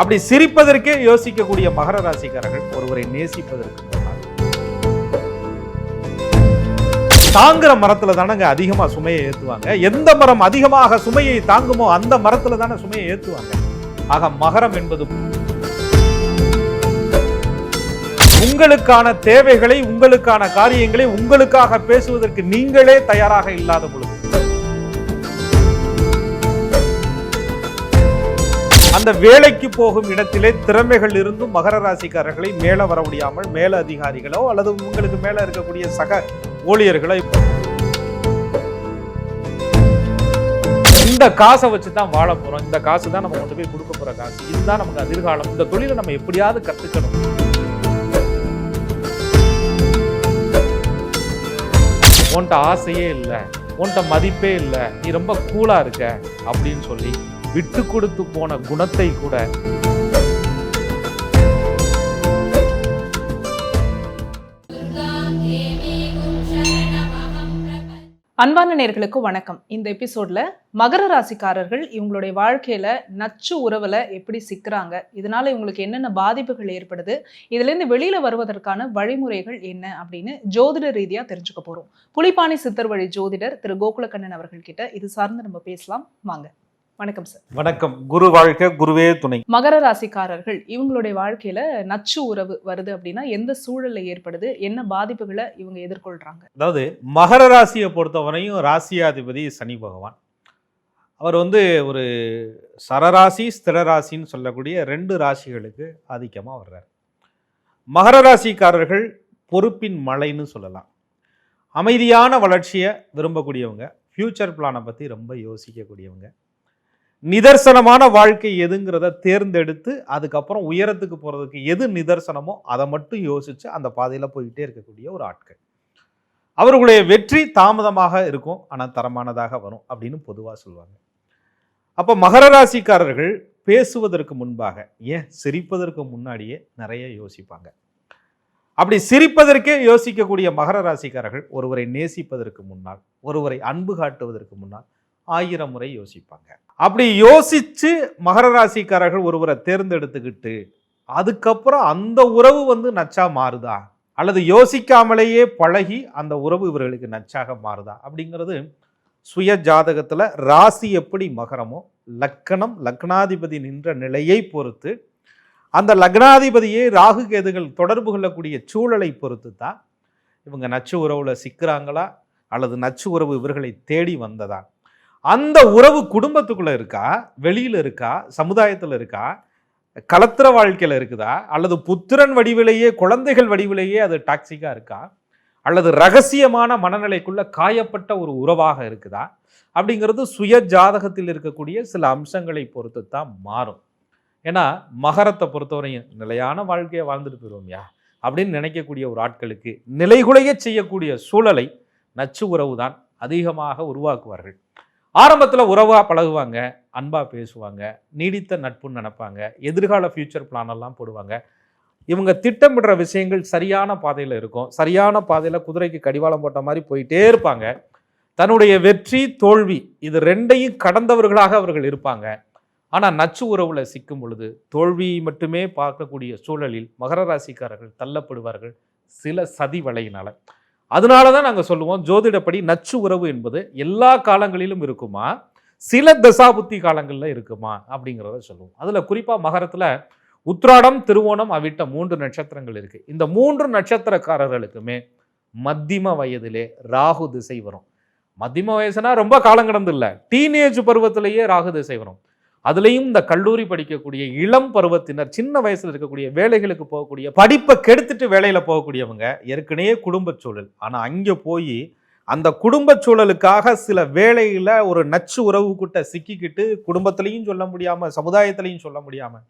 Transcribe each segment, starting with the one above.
அப்படி சிரிப்பதற்கே யோசிக்கக்கூடிய மகர ராசிக்காரர்கள் ஒருவரை நேசிப்பதற்கு தாங்குற மரத்துல தானங்க அதிகமா சுமையை ஏத்துவாங்க. எந்த மரம் அதிகமாக சுமையை தாங்குமோ அந்த மரத்துல தானே சுமையை ஏத்துவாங்க. ஆக மகரம் என்பது உங்களுக்கான தேவைகளை, உங்களுக்கான காரியங்களை உங்களுக்காக பேசுவதற்கு நீங்களே தயாராக இல்லாத பொழுது, அந்த வேலைக்கு போகும் இடத்திலே திறமைகள் இருந்தும் மகர ராசிக்காரர்களை மேல வர முடியாமல் மேல அதிகாரிகளோ அல்லது உங்களுக்கு மேல இருக்கக்கூடிய சக ஊழியர்களோ இந்த காசை வச்சுதான் வாழ போறோம், இந்த காசு தான் நம்ம கொண்டு போய் கொடுக்க போற காசு, இதுதான் நமக்கு எதிர்காலம், இந்த தொழிலை நம்ம எப்படியாவது கத்துக்கணும், உன்கிட்ட ஆசையே இல்லை, உன்கிட்ட மதிப்பே இல்லை, நீ ரொம்ப கூலா இருக்க அப்படின்னு சொல்லி விட்டு கொடுத்து போன குணத்தை கூட அன்பான நேயர்களுக்கு வணக்கம். இந்த எபிசோட்ல மகர ராசிக்காரர்கள் இவங்களுடைய வாழ்க்கையில நச்சு உறவுல எப்படி சிக்கிறாங்க, இதனால இவங்களுக்கு என்னென்ன பாதிப்புகள் ஏற்படுது, இதுல இருந்து வெளியில வருவதற்கான வழிமுறைகள் என்ன அப்படின்னு ஜோதிட ரீதியா தெரிஞ்சுக்க போறோம். புலிப்பாணி சித்தர் வழி ஜோதிடர் திரு கோகுலக்கண்ணன் அவர்கள் கிட்ட இது சார்ந்து நம்ம பேசலாம். வாங்க. வணக்கம் சார். வணக்கம். குரு வாழ்க்கை, குருவே துணை. மகர ராசிக்காரர்கள் இவங்களுடைய வாழ்க்கையில நச்சு உறவு வருது அப்படின்னா எந்த சூழல்ல ஏற்படுது, என்ன பாதிப்புகளை இவங்க எதிர்கொள்றாங்க? அதாவது மகர ராசியை பொறுத்தவரையும் ராசியாதிபதி சனி பகவான். அவர் ஒரு சரராசி ஸ்திரராசின்னு சொல்லக்கூடிய 2 ராசிகளுக்கு ஆதிக்கமாக வர்றார். மகர ராசிக்காரர்கள் பொறுப்பின் மலைன்னு சொல்லலாம். அமைதியான வளர்ச்சியை விரும்பக்கூடியவங்க, ஃபியூச்சர் பிளானை பற்றி ரொம்ப யோசிக்கக்கூடியவங்க, நிதர்சனமான வாழ்க்கை எதுங்கிறத தேர்ந்தெடுத்து அதுக்கப்புறம் உயரத்துக்கு போகிறதுக்கு எது நிதர்சனமோ அதை மட்டும் யோசித்து அந்த பாதையில் போயிட்டே இருக்கக்கூடிய ஒரு ஆட்கள். அவர்களுடைய வெற்றி தாமதமாக இருக்கும், ஆனால் தரமானதாக வரும் அப்படின்னு பொதுவாக சொல்லுவாங்க. அப்போ மகர ராசிக்காரர்கள் பேசுவதற்கு முன்பாக, ஏன் சிரிப்பதற்கு முன்னாடியே நிறைய யோசிப்பாங்க. அப்படி சிரிப்பதற்கே யோசிக்கக்கூடிய மகர ராசிக்காரர்கள் ஒருவரை நேசிப்பதற்கு முன்னால், ஒருவரை அன்பு காட்டுவதற்கு முன்னால் 1000 முறை யோசிப்பாங்க. அப்படி யோசிச்சு மகர ராசிக்காரர்கள் ஒருவரை தேர்ந்தெடுத்துக்கிட்டு அதுக்கப்புறம் அந்த உறவு நச்சா மாறுதா, அல்லது யோசிக்காமலேயே பழகி அந்த உறவு இவர்களுக்கு நச்சாக மாறுதா அப்படிங்கிறது சுய ஜாதகத்தில் ராசி எப்படி மகரமோ, லக்கணம் லக்னாதிபதி நின்ற நிலையை பொறுத்து, அந்த லக்னாதிபதியை ராகு கேதுகள் தொடர்பு கொள்ளக்கூடிய சூழலை பொறுத்து தான் இவங்க நச்சு உறவுல சிக்கிறாங்களா அல்லது நச்சு உறவு இவர்களை தேடி வந்ததா, அந்த உறவு குடும்பத்துக்குள்ள இருக்கா, வெளியில இருக்கா, சமுதாயத்தில் இருக்கா, கலத்திர வாழ்க்கையில இருக்குதா, அல்லது புத்திரன் வடிவிலேயே குழந்தைகள் வடிவிலேயே அது டாக்ஸிக்கா இருக்கா, அல்லது ரகசியமான மனநிலைக்குள்ள காயப்பட்ட ஒரு உறவாக இருக்குதா அப்படிங்கிறது சுய ஜாதகத்தில் இருக்கக்கூடிய சில அம்சங்களை பொறுத்து தான் மாறும். ஏன்னா மகரத்தை பொறுத்தவரையும் நிலையான வாழ்க்கையை வாழ்ந்துட்டு போயிடுவோம்யா அப்படின்னு நினைக்கக்கூடிய ஒரு ஆட்களுக்கு நிலைகுலைய செய்யக்கூடிய சூழலை நச்சு உறவு தான் அதிகமாக உருவாக்குவார்கள். ஆரம்பத்தில் உறவாக பழகுவாங்க, அன்பாக பேசுவாங்க, நீடித்த நட்புன்னு நினைப்பாங்க, எதிர்கால ஃபியூச்சர் பிளானெல்லாம் போடுவாங்க. இவங்க திட்டமிடுற விஷயங்கள் சரியான பாதையில் இருக்கும். சரியான பாதையில் குதிரைக்கு கடிவாளம் போட்ட மாதிரி போயிட்டே இருப்பாங்க. தன்னுடைய வெற்றி தோல்வி இது 2ஐயும் கடந்தவர்களாக அவர்கள் இருப்பாங்க. ஆனால் நச்சு உறவுல சிக்கும் பொழுது தோல்வி மட்டுமே பார்க்கக்கூடிய சூழலில் மகர ராசிக்காரர்கள் தள்ளப்படுவார்கள் சில சதி வலையினால. அதனால தான் நாங்கள் சொல்லுவோம், ஜோதிடப்படி நச்சு உறவு என்பது எல்லா காலங்களிலும் இருக்குமா, சில தசாபுத்தி காலங்களில் இருக்குமா அப்படிங்கிறத சொல்லுவோம். அதில் குறிப்பாக மகரத்தில் உத்திராடம், திருவோணம், அவிட்டம் 3 நட்சத்திரங்கள் இருக்குது. இந்த 3 நட்சத்திரக்காரர்களுக்குமே மத்தியம வயதிலே ராகு திசை வரும். மத்தியம வயசுனா ரொம்ப காலம் கடந்து இல்லை, டீனேஜ் பருவத்திலேயே ராகு திசை வரும். அதுலேயும் இந்த கல்லூரி படிக்கக்கூடிய இளம் பருவத்தினர், சின்ன வயசுல இருக்கக்கூடிய வேலைகளுக்கு போகக்கூடிய, படிப்பை கெடுத்துட்டு வேலையில போகக்கூடியவங்க ஏற்கனவே குடும்ப சூழல், ஆனா அங்க போய் அந்த குடும்ப சூழலுக்காக சில வேலையில ஒரு நச்சு உறவு கிட்ட சிக்கிக்கிட்டு குடும்பத்திலையும் சொல்ல முடியாம சமுதாயத்திலையும் சொல்ல முடியாம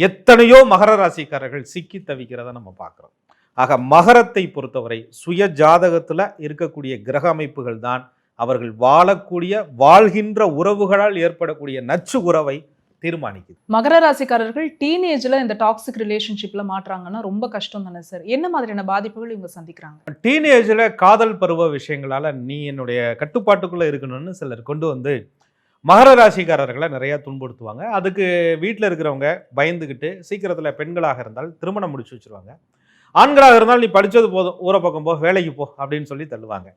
எத்தனையோ மகர ராசிக்காரர்கள் சிக்கி தவிக்கிறத நம்ம பார்க்கிறோம். ஆக மகரத்தை பொறுத்தவரை சுய ஜாதகத்துல இருக்கக்கூடிய கிரக அமைப்புகள் தான் அவர்கள் வாழக்கூடிய வாழ்கின்ற உறவுகளால் ஏற்படக்கூடிய நச்சு உறவை தீர்மானிக்குது. மகர ராசிக்காரர்கள் டீனேஜ்ல இந்த டாக்ஸிக் ரிலேஷன்ஷிப்ல மாற்றாங்கன்னா ரொம்ப கஷ்டம் தானே சார்? என்ன மாதிரியான பாதிப்புகள் இவங்க சந்திக்கிறாங்க? டீனேஜ்ல காதல் பருவ விஷயங்களால நீ என்னுடைய கட்டுப்பாட்டுக்குள்ள இருக்கணும்னு சிலர் கொண்டு மகர ராசிக்காரர்களை நிறைய துன்புறுத்துவாங்க. அதுக்கு வீட்டில் இருக்கிறவங்க பயந்துக்கிட்டு சீக்கிரத்தில் பெண்களாக இருந்தால் திருமணம் முடிச்சு வச்சிருவாங்க. ஆண்களாக இருந்தால் நீ படித்தது போதும், ஊர பக்கம் போ, வேலைக்கு போ அப்படின்னு சொல்லி தள்ளுவாங்க.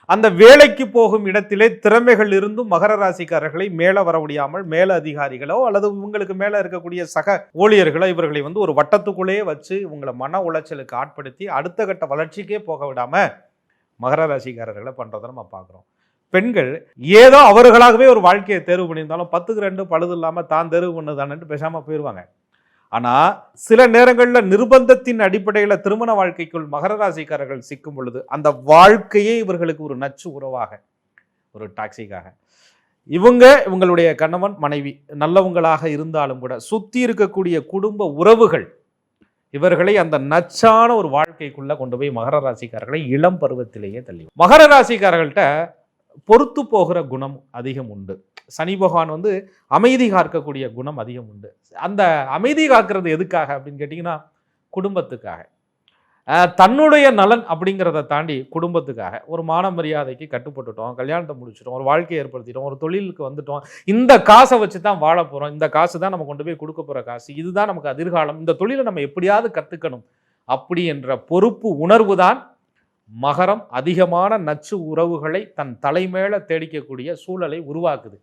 அந்த வேலைக்கு போகும் இடத்திலே திறமைகள் இருந்தும் மகர ராசிக்காரர்களை மேலே வர முடியாமல் மேல அதிகாரிகளோ அல்லது இவங்களுக்கு மேலே இருக்கக்கூடிய சக ஊழியர்களோ இவர்களை ஒரு வட்டத்துக்குள்ளேயே வச்சு இவங்களை மன உளைச்சலுக்கு ஆட்படுத்தி அடுத்த கட்ட வளர்ச்சிக்கே போக விடாம மகர ராசிக்காரர்களை பண்றதை நம்ம பார்க்குறோம். பெண்கள் ஏதோ அவர்களாகவே ஒரு வாழ்க்கையை தேர்வு பண்ணியிருந்தாலும் 10க்கு 2 பழுது இல்லாமல் தான் தேர்வு பண்ணுதானு பேசாமல் போயிடுவாங்க. ஆனால் சில நேரங்களில் நிர்பந்தத்தின் அடிப்படையில் திருமண வாழ்க்கைக்குள் மகர ராசிக்காரர்கள் சிக்கும் பொழுது அந்த வாழ்க்கையே இவர்களுக்கு ஒரு நச்சு உறவாக, ஒரு டாக்ஸிக்காக, இவங்களுடைய கணவன் மனைவி நல்லவங்களாக இருந்தாலும் கூட சுற்றி இருக்கக்கூடிய குடும்ப உறவுகள் இவர்களை அந்த நச்சான ஒரு வாழ்க்கைக்குள்ள கொண்டு போய் மகர ராசிக்காரர்களை இளம் பருவத்திலேயே தள்ளி. மகர ராசிக்காரர்கள்ட்ட பொறுத்து போகிற குணம் அதிகம் உண்டு. சனி பகவான் அமைதி காக்கக்கூடிய குணம் அதிகம் உண்டு. அந்த அமைதி காக்கிறது எதுக்காக அப்படின்னு கேட்டிங்கன்னா குடும்பத்துக்காக, தன்னுடைய நலன் அப்படிங்கிறத தாண்டி குடும்பத்துக்காக. ஒரு மான மரியாதைக்கு கட்டுப்பட்டுட்டோம், கல்யாணத்தை முடிச்சிட்டோம், ஒரு வாழ்க்கையை ஏற்படுத்திட்டோம், ஒரு தொழிலுக்கு வந்துட்டோம், இந்த காசை வச்சு தான் வாழ போகிறோம், இந்த காசு தான் நம்ம கொண்டு போய் கொடுக்க போகிற காசு, இதுதான் நமக்கு எதிர்காலம், இந்த தொழிலை நம்ம எப்படியாவது கற்றுக்கணும் அப்படி என்ற பொறுப்பு உணர்வு தான் மகரம் அதிகமான நச்சு உறவுகளை தன் தலைமேல தேடிக்கக்கூடிய சூழலை உருவாக்குது.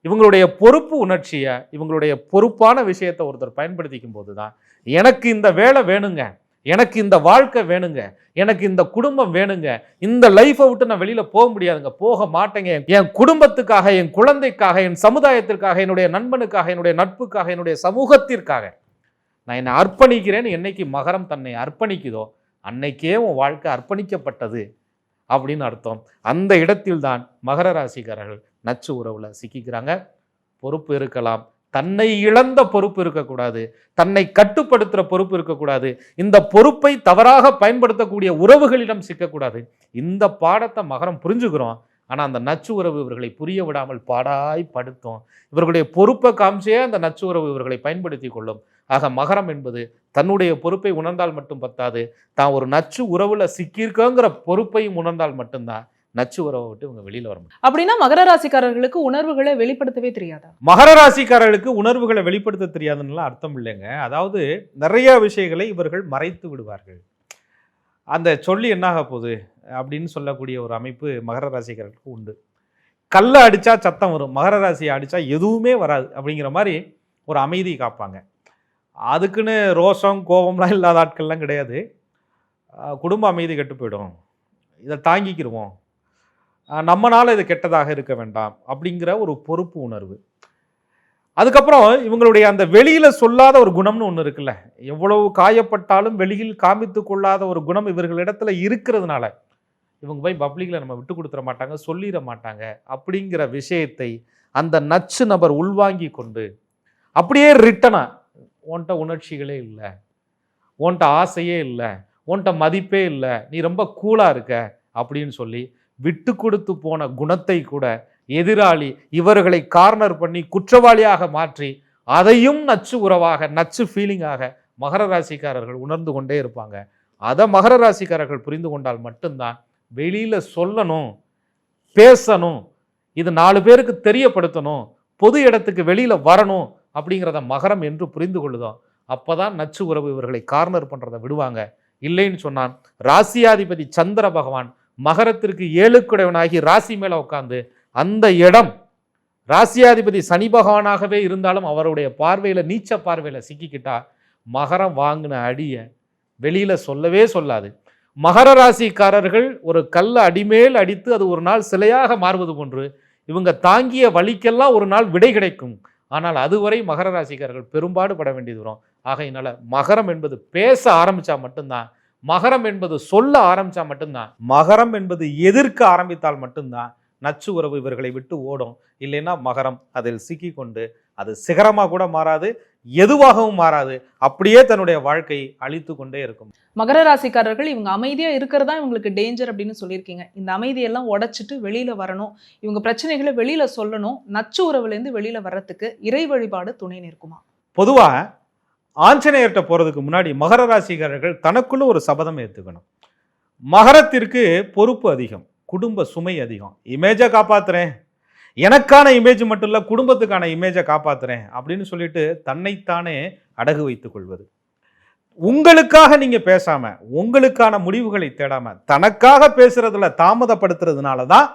இவங்களுடைய பொறுப்பு உணர்ச்சியை, இவங்களுடைய பொறுப்பான விஷயத்தை ஒருத்தர் பயன்படுத்திக்கும் போது தான் எனக்கு இந்த வேலை வேணுங்க, எனக்கு இந்த வாழ்க்கை வேணுங்க, எனக்கு இந்த குடும்பம் வேணுங்க, இந்த லைஃப்பை விட்டு நான் வெளியில போக முடியாதுங்க, போக மாட்டேங்க, என் குடும்பத்துக்காக, என் குழந்தைக்காக, என் சமுதாயத்திற்காக, என்னுடைய நண்பனுக்காக, என்னுடைய நட்புக்காக, என்னுடைய சமூகத்திற்காக நான் என்னை அர்ப்பணிக்கிறேன்னு என்னைக்கு மகரம் தன்னை அர்ப்பணிக்குதோ அன்னைக்கே உன் வாழ்க்கை அர்ப்பணிக்கப்பட்டது அப்படின்னு அர்த்தம். அந்த இடத்தில் தான் மகர ராசிக்காரர்கள் நச்சு உறவுல சிக்கிக்கிறாங்க. பொறுப்பு இருக்கலாம், தன்னை இழந்த பொறுப்பு இருக்கக்கூடாது, தன்னை கட்டுப்படுத்துகிற பொறுப்பு இருக்கக்கூடாது, இந்த பொறுப்பை தவறாக பயன்படுத்தக்கூடிய உறவுகளிடம் சிக்கக்கூடாது. இந்த பாடத்தை மகரம் புரிஞ்சுக்கிறோம். ஆனால் அந்த நச்சு உறவு இவர்களை புரிய விடாமல் பாடாய் படுத்தும். இவர்களுடைய பொறுப்பை காமிச்சே அந்த நச்சு உறவு இவர்களை பயன்படுத்தி கொள்ளும். ஆக மகரம் என்பது தன்னுடைய பொறுப்பை உணர்ந்தால் மட்டும் பத்தாது, தான் ஒரு நச்சு உறவுல சிக்கியிருக்கோங்கிற பொறுப்பையும் உணர்ந்தால் மட்டும்தான் நச்சு உறவை விட்டு இவங்க வெளியில வர முடியும். அப்படின்னா மகர ராசிக்காரர்களுக்கு உணர்வுகளை வெளிப்படுத்தவே தெரியாதா? மகர ராசிக்காரர்களுக்கு உணர்வுகளை வெளிப்படுத்த தெரியாதுன்னு அர்த்தம் இல்லைங்க. அதாவது நிறைய விஷயங்களை இவர்கள் மறைத்து விடுவார்கள். அந்த சொல்லி என்னாக போகுது அப்படின்னு சொல்லக்கூடிய ஒரு அமைப்பு மகர ராசிக்காரர்களுக்கு உண்டு. கல்லை அடித்தா சத்தம் வரும், மகர ராசியை அடித்தா எதுவுமே வராது அப்படிங்கிற மாதிரி ஒரு அமைதி காப்பாங்க. அதுக்குன்னு ரோஷம் கோபம்லாம் இல்லாத ஆட்கள்லாம் கிடையாது. குடும்ப அமைதி கெட்டு போயிடும், இதை தாங்கிக்கிடுவோம், நம்மளால இது கெட்டதாக இருக்க வேண்டாம் அப்படிங்கிற ஒரு பொறுப்பு உணர்வு. அதுக்கப்புறம் இவங்களுடைய அந்த வெளியில சொல்லாத ஒரு குணம்னு ஒன்று இருக்குல்ல, எவ்வளவு காயப்பட்டாலும் வெளியில் காமித்து கொள்ளாத ஒரு குணம் இவர்களிடத்துல இருக்கிறதுனால இவங்க போய் பப்ளிக்ல நம்ம விட்டு கொடுத்துட மாட்டாங்க, சொல்லிட மாட்டாங்க அப்படிங்கிற விஷயத்தை அந்த நச்சு நபர் உள்வாங்கி கொண்டு அப்படியே ரிட்டனா உன்கிட்ட உணர்ச்சிகளே இல்லை, உன்கிட்ட ஆசையே இல்லை, உன்கிட்ட மதிப்பே இல்லை, நீ ரொம்ப கூலா இருக்க அப்படின்னு சொல்லி விட்டு கொடுத்து போன குணத்தை கூட எதிராளி இவர்களை கார்னர் பண்ணி குற்றவாளியாக மாற்றி அதையும் நச்சு உறவாக, நச்சு ஃபீலிங்காக மகர ராசிக்காரர்கள் உணர்ந்து கொண்டே இருப்பாங்க. அதை மகர ராசிக்காரர்கள் புரிந்து கொண்டால் மட்டும்தான் வெளியில சொல்லணும், பேசணும், இது 4 பேருக்கு தெரியப்படுத்தணும், பொது இடத்துக்கு வெளியில வரணும் அப்படிங்கிறத மகரம் என்று புரிந்து கொள்ளுதோம். அப்பதான் நச்சு உறவு இவர்களை கார்னர் பண்றதை விடுவாங்க. இல்லைன்னு சொன்னான் ராசியாதிபதி சந்திர பகவான் மகரத்திற்கு 7க்குடையவனாகி ராசி மேல உட்கார்ந்து அந்த இடம் ராசியாதிபதி சனி பகவானாகவே இருந்தாலும் அவருடைய பார்வையில, நீச்ச பார்வையில சிக்கிக்கிட்டா மகரம் வாங்கின அடிய வெளியில சொல்லவே சொல்லாது. மகர ராசிக்காரர்கள் ஒரு கல்ல அடிமேல் அடித்து அது ஒரு நாள் சிலையாக மாறுவது போன்று இவங்க தாங்கிய வலிக்கெல்லாம் ஒரு நாள் விடை கிடைக்கும். ஆனால் அதுவரை மகர ராசிக்காரர்கள் பெரும்பாடு பட வேண்டியது வரும். ஆகையினால மகரம் என்பது பேச ஆரம்பிச்சா மட்டும்தான், மகரம் என்பது சொல்ல ஆரம்பிச்சா மட்டும்தான், மகரம் என்பது எதிர்க்க ஆரம்பித்தால் மட்டும்தான் நச்சு உறவு இவர்களை விட்டு ஓடும். இல்லைன்னா மகரம் அதில் சிக்கி கொண்டு அது சிகரமாக கூட மாறாது, எதுவாகவும் மாறாது, அப்படியே தன்னுடைய வாழ்க்கையை அழித்து கொண்டே இருக்கும். மகர ராசிக்காரர்கள் இவங்க அமைதியா இருக்கிறதா இவங்களுக்கு டேஞ்சர் அப்படின்னு சொல்லியிருக்கீங்க. இந்த அமைதியெல்லாம் உடைச்சிட்டு வெளியில வரணும், இவங்க பிரச்சனைகளை வெளியில சொல்லணும், நச்சு உறவுல இருந்து வெளியில வர்றதுக்கு இறை வழிபாடு துணை நிற்குமா? பொதுவா ஆஞ்சநேயர்கிட்ட போறதுக்கு முன்னாடி மகர ராசிக்காரர்கள் தனக்குள்ள ஒரு சபதம் ஏற்றுக்கணும். மகரத்திற்கு பொறுப்பு அதிகம், குடும்ப சுமை அதிகம். இமேஜை காப்பாத்துறேன், எனக்கான இமேஜ் மட்டும் இல்லை, குடும்பத்துக்கான இமேஜை காப்பாத்துறேன் அப்படின்னு சொல்லிட்டு தன்னைத்தானே அடகு வைத்துக் கொள்வது. உங்களுக்காக நீங்க பேசாம, உங்களுக்கான முடிவுகளை தேடாம, தனக்காக பேசுறதுல தாமதப்படுத்துறதுனால தான்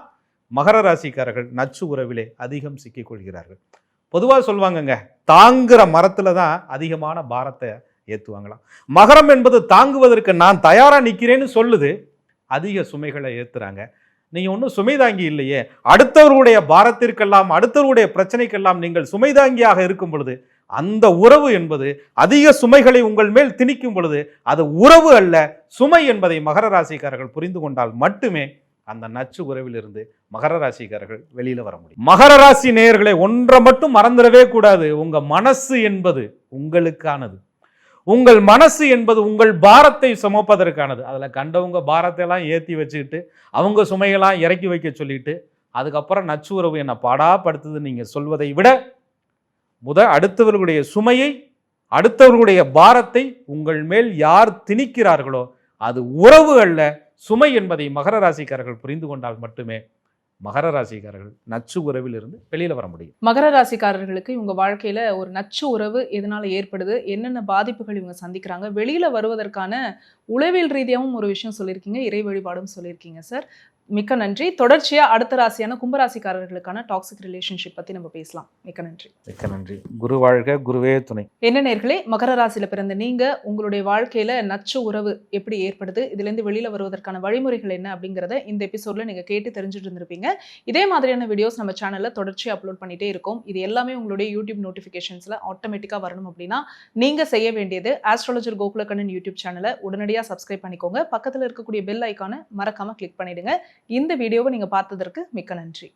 மகர ராசிக்காரர்கள் நச்சு உறவிலே அதிகம் சிக்கிக் கொள்கிறார்கள். பொதுவாக சொல்லுவாங்கங்க, தாங்குற மரத்துல தான் அதிகமான பாரத்தை ஏற்றுவாங்களாம். மகரம் என்பது தாங்குவதற்கு நான் தயாரா நிற்கிறேன்னு சொல்லுது, அதிக சுமைகளை ஏற்றுறாங்க. நீங்க ஒன்றும் சுமைதாங்கி இல்லையே, அடுத்தவர்களுடைய பாரத்திற்கெல்லாம் அடுத்தவருடைய பிரச்சனைக்கெல்லாம் நீங்கள் சுமைதாங்கியாக இருக்கும் பொழுது அந்த உறவு என்பது அதிக சுமைகளை உங்கள் மேல் திணிக்கும் பொழுது அது உறவு அல்ல, சுமை என்பதை மகர ராசிக்காரர்கள் புரிந்து கொண்டால் மட்டுமே அந்த நச்சு உறவிலிருந்து மகர ராசிக்காரர்கள் வெளியில வர முடியும். மகர ராசி நேயர்களை ஒன்றை மட்டும் மறந்துடவே கூடாது, உங்க மனசு என்பது உங்களுக்கானது. உங்கள் மனசு என்பது உங்கள் பாரத்தை சுமப்பதற்கானது. அதுல கண்டவங்க பாரத்தை எல்லாம் ஏற்றி வச்சுக்கிட்டு அவங்க சுமையெல்லாம் இறக்கி வைக்க சொல்லிட்டு அதுக்கப்புறம் நச்சு உறவு என்ன பாடாப்படுத்துது நீங்க சொல்வதை விட அடுத்தவர்களுடைய சுமையை, அடுத்தவர்களுடைய பாரத்தை உங்கள் மேல் யார் திணிக்கிறார்களோ அது உறவு அல்ல, சுமை என்பதை மகர ராசிக்காரர்கள் புரிந்து கொண்டால் மட்டுமே மகர ராசிக்காரர்கள் நச்சு உறவில் இருந்து வெளியில வர முடியும். மகர ராசிக்காரர்களுக்கு இவங்க வாழ்க்கையில ஒரு நச்சு உறவு எதனால ஏற்படுது, என்னென்ன பாதிப்புகள் இவங்க சந்திக்கிறாங்க, வெளியில வருவதற்கான உளவியல் ரீதியாகவும் ஒரு விஷயம் சொல்லியிருக்கீங்க, இறை வழிபாடும் சொல்லியிருக்கீங்க சார். மிக்க நன்றி. தொடர்ச்சியா அடுத்த ராசியான கும்பராசிக்காரர்களுக்கான டாக்ஸிக் ரிலேஷன்ஷிப் பத்தி நம்ம பேசலாம். மிக்க நன்றி. மிக்க நன்றி. குரு வாழ்க, குருவே துணை. என்ன நேர்களே, மகர ராசியில பிறந்த நீங்க உங்களுடைய வாழ்க்கையில நச்சு உறவு எப்படி ஏற்படுது, இதுல இருந்து வெளியில வருவதற்கான வழிமுறைகள் என்ன அப்படிங்கறத இந்த எபிசோட்ல நீங்க கேட்டு தெரிஞ்சுட்டு இருந்திருப்பீங்க. இதே மாதிரியான வீடியோஸ் நம்ம சேனல்ல தொடர்ச்சி அப்லோட் பண்ணிட்டே இருக்கோம். இது எல்லாமே உங்களுடைய யூடியூப் நோட்டிபிகேஷன்ஸ்ல ஆட்டோமேட்டிக்கா வரணும் அப்படின்னா நீங்க செய்ய வேண்டியது ஆஸ்ட்ராலஜர் கோகுலக்கண்ணன் யூடியூப் சேனலை உடனடியா சப்ஸ்கிரைப் பண்ணிக்கோங்க. பக்கத்துல இருக்கக்கூடிய பெல் ஐக்கானை மறக்காம கிளிக் பண்ணிடுங்க. இந்த வீடியோவை நீங்க பார்த்ததற்கு மிக்க நன்றி.